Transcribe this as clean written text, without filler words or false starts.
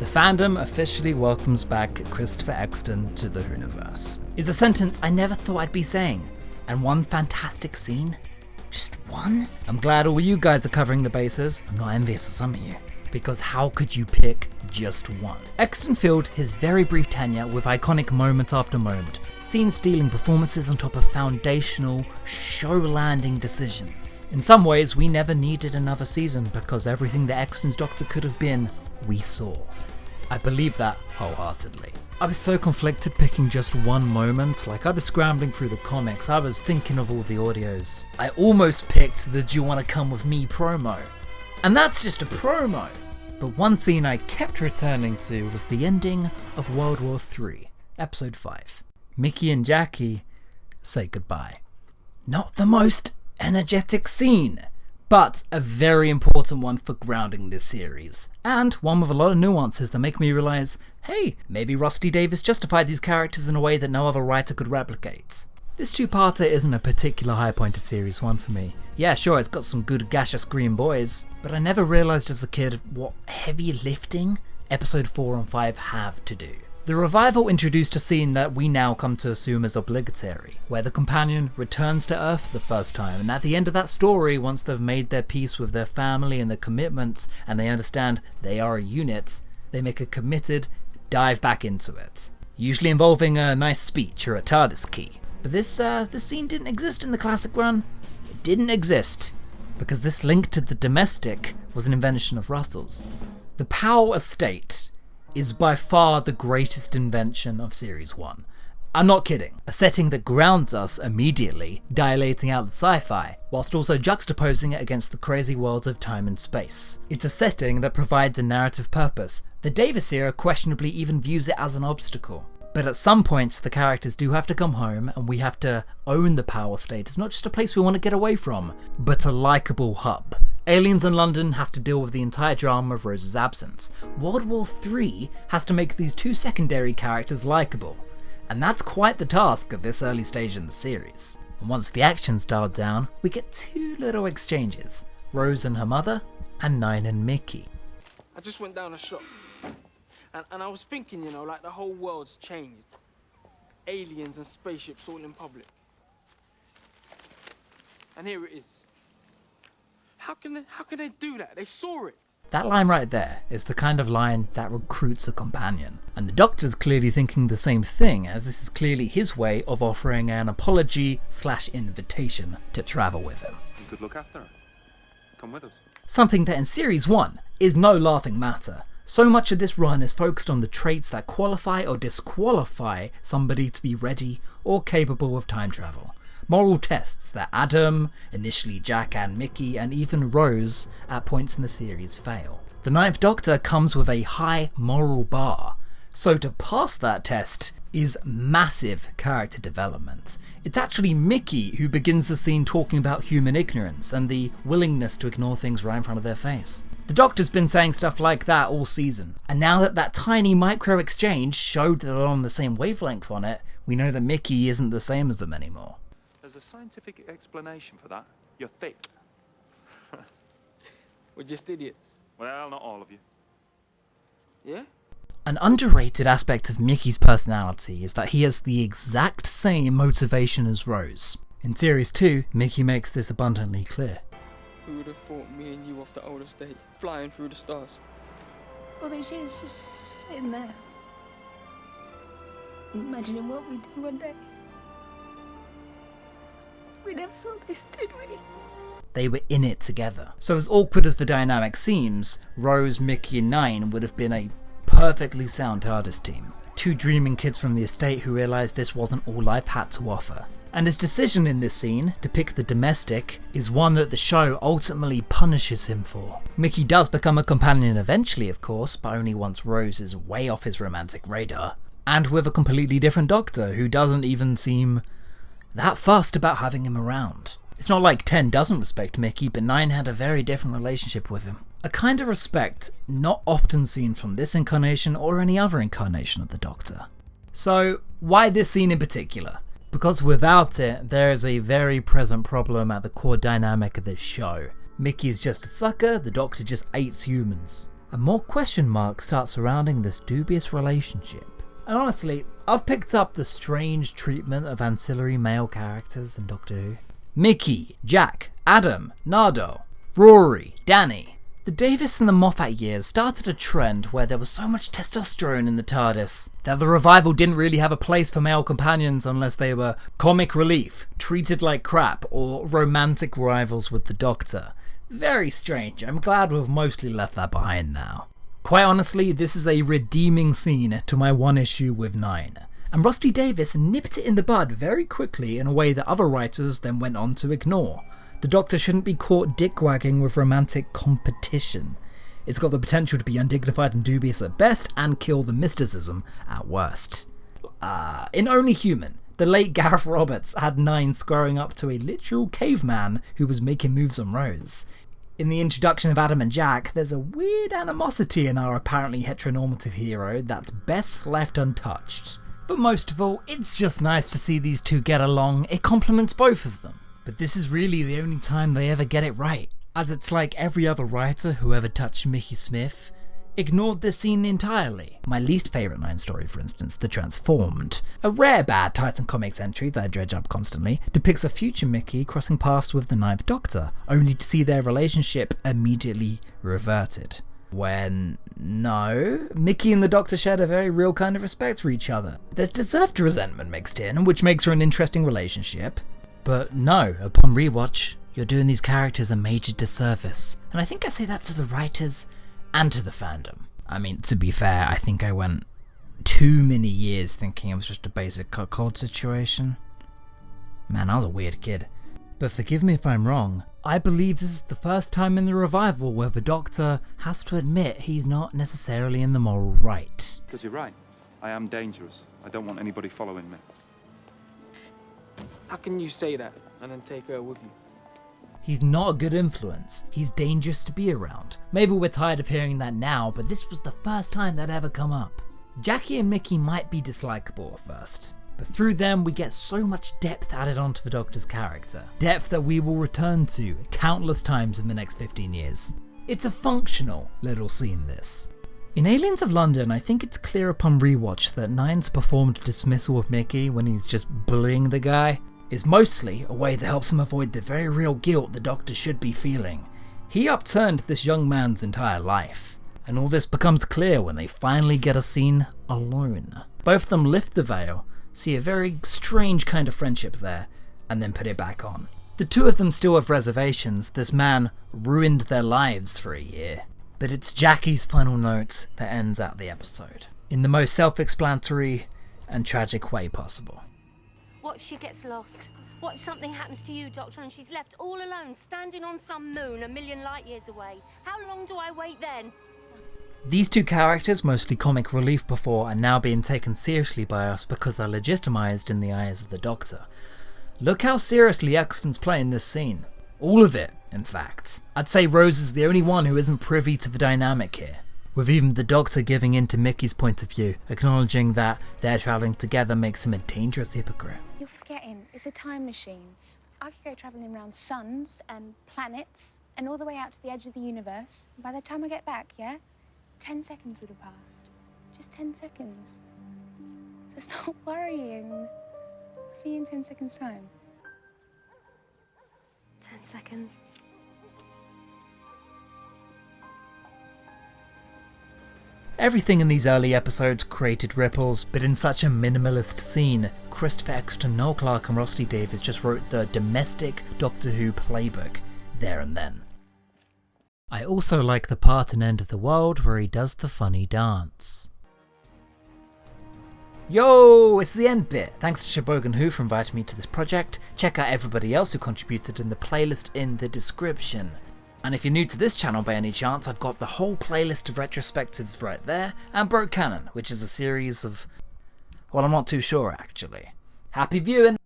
fandom officially welcomes back Christopher Eccleston to the Whoniverse. Is a sentence I never thought I'd be saying. And one fantastic scene? Just one? I'm glad all you guys are covering the bases. I'm not envious of some of you. Because how could you pick just one? Eccleston filled his very brief tenure with iconic moment after moment, scene-stealing performances on top of foundational, show-landing decisions. In some ways, we never needed another season because everything that Eccleston's Doctor could have been, we saw. I believe that wholeheartedly. I was so conflicted picking just one moment, like I was scrambling through the comics, I was thinking of all the audios. I almost picked the "Do You Wanna Come With Me" promo. And that's just a promo! But one scene I kept returning to was the ending of World War III, Episode 5. Mickey and Jackie say goodbye. Not the most energetic scene, but a very important one for grounding this series, and one with a lot of nuances that make me realise, hey, maybe Rusty Davies justified these characters in a way that no other writer could replicate. This two-parter isn't a particular high point of Series 1 for me. Yeah, sure, it's got some good gaseous green boys, but I never realised as a kid what heavy lifting Episode 4 and 5 have to do. The revival introduced a scene that we now come to assume is obligatory, where the companion returns to Earth for the first time, and at the end of that story, once they've made their peace with their family and their commitments, and they understand they are a unit, they make a committed dive back into it. Usually involving a nice speech or a TARDIS key. But this scene didn't exist in the classic run. It didn't exist, because this link to the domestic was an invention of Russell's. The Powell Estate is by far the greatest invention of Series 1. I'm not kidding. A setting that grounds us immediately, dilating out the sci-fi, whilst also juxtaposing it against the crazy worlds of time and space. It's a setting that provides a narrative purpose. The Davis era questionably even views it as an obstacle. But at some points, the characters do have to come home, and we have to own the Powell Estate. It's not just a place we want to get away from, but a likeable hub. Aliens in London has to deal with the entire drama of Rose's absence. World War III has to make these two secondary characters likeable. And that's quite the task at this early stage in the series. And once the action's dialed down, we get two little exchanges. Rose and her mother, and Nine and Mickey. I just went down a shop. And I was thinking, you know, like the whole world's changed. Aliens and spaceships all in public. And here it is. How can they do that? They saw it. That line right there is the kind of line that recruits a companion. And the Doctor's clearly thinking the same thing, as this is clearly his way of offering an apology/invitation to travel with him. You could look after her. Come with us. Something that in Series 1 is no laughing matter. So much of this run is focused on the traits that qualify or disqualify somebody to be ready or capable of time travel. Moral tests that Adam, initially Jack and Mickey, and even Rose at points in the series fail. The Ninth Doctor comes with a high moral bar, so to pass that test is massive character development. It's actually Mickey who begins the scene talking about human ignorance and the willingness to ignore things right in front of their face. The Doctor's been saying stuff like that all season, and now that that tiny micro exchange showed that they're on the same wavelength on it, we know that Mickey isn't the same as them anymore. There's a scientific explanation for that. You're thick. We're just idiots. Well, not all of you. Yeah? An underrated aspect of Mickey's personality is that he has the exact same motivation as Rose. In Series 2, Mickey makes this abundantly clear. Who would have thought me and you off the old estate, flying through the stars? All those years just sitting there, imagining what we'd do one day. We never saw this, did we? They were in it together. So as awkward as the dynamic seems, Rose, Mickey and Nine would have been a perfectly sound TARDIS team. Two dreaming kids from the estate who realised this wasn't all life had to offer. And his decision in this scene to pick the domestic is one that the show ultimately punishes him for. Mickey does become a companion eventually, of course, but only once Rose is way off his romantic radar. And with a completely different Doctor who doesn't even seem that fussed about having him around. It's not like 10 doesn't respect Mickey, but 9 had a very different relationship with him. A kind of respect not often seen from this incarnation or any other incarnation of the Doctor. So, why this scene in particular? Because without it, there is a very present problem at the core dynamic of this show. Mickey is just a sucker, the Doctor just hates humans. and more question marks start surrounding this dubious relationship. And honestly, I've picked up the strange treatment of ancillary male characters in Doctor Who. Mickey, Jack, Adam, Nardo, Rory, Danny. The Davis and the Moffat years started a trend where there was so much testosterone in the TARDIS that the revival didn't really have a place for male companions unless they were comic relief, treated like crap, or romantic rivals with the Doctor. Very strange. I'm glad we've mostly left that behind now. Quite honestly, this is a redeeming scene to my one issue with 9. And Rusty Davis nipped it in the bud very quickly in a way that other writers then went on to ignore. The Doctor shouldn't be caught dick-wagging with romantic competition. It's got the potential to be undignified and dubious at best, and kill the mysticism at worst. In Only Human, the late Gareth Roberts had 9 squaring up to a literal caveman who was making moves on Rose. In the introduction of Adam and Jack, there's a weird animosity in our apparently heteronormative hero that's best left untouched. But most of all, it's just nice to see these two get along. It complements both of them. But this is really the only time they ever get it right, as it's like every other writer who ever touched Mickey Smith ignored this scene entirely. My least favourite 9 story, for instance, The Transformed, a rare bad Titan Comics entry that I dredge up constantly, depicts a future Mickey crossing paths with the 9th Doctor, only to see their relationship immediately reverted. When no, Mickey and the Doctor shared a very real kind of respect for each other. There's deserved resentment mixed in, which makes for an interesting relationship. But no, upon rewatch, you're doing these characters a major disservice. And I think I say that to the writers and to the fandom. I mean, to be fair, I think I went too many years thinking it was just a basic cuckold situation. Man, I was a weird kid. But forgive me if I'm wrong, I believe this is the first time in the revival where the Doctor has to admit he's not necessarily in the moral right. Because you're right. I am dangerous. I don't want anybody following me. How can you say that and then take her with you? He's not a good influence. He's dangerous to be around. Maybe we're tired of hearing that now, but this was the first time that ever come up. Jackie and Mickey might be dislikable at first, but through them we get so much depth added onto the Doctor's character. Depth that we will return to countless times in the next 15 years. It's a functional little scene, this. In Aliens of London, I think it's clear upon rewatch that 9's performed dismissal of Mickey when he's just bullying the guy is mostly a way that helps him avoid the very real guilt the Doctor should be feeling. He upturned this young man's entire life, and all this becomes clear when they finally get a scene alone. Both of them lift the veil, see a very strange kind of friendship there, and then put it back on. The two of them still have reservations. This man ruined their lives for a year. But it's Jackie's final note that ends out the episode, in the most self-explanatory and tragic way possible. What if she gets lost? What if something happens to you, Doctor, and she's left all alone, standing on some moon a million light years away? How long do I wait then? These two characters, mostly comic relief before, are now being taken seriously by us because they're legitimised in the eyes of the Doctor. Look how seriously Eccleston's playing this scene. All of it, in fact. I'd say Rose is the only one who isn't privy to the dynamic here, with even the Doctor giving in to Mickey's point of view, acknowledging that their travelling together makes him a dangerous hypocrite. You're forgetting, it's a time machine. I could go travelling around suns and planets and all the way out to the edge of the universe. And by the time I get back, 10 seconds would have passed. Just 10 seconds. So stop worrying. I'll see you in 10 seconds' time. 10 seconds. Everything in these early episodes created ripples, but in such a minimalist scene, Christopher Eccleston, Noel Clarke and Rusty Davies just wrote the domestic Doctor Who playbook there and then. I also like the part in End of the World where he does the funny dance. Yo, it's the end bit. Thanks to Shebogan Who for inviting me to this project. Check out everybody else who contributed in the playlist in the description. And if you're new to this channel by any chance, I've got the whole playlist of retrospectives right there, and Broke Canon, which is a series of... well, I'm not too sure actually. Happy viewing!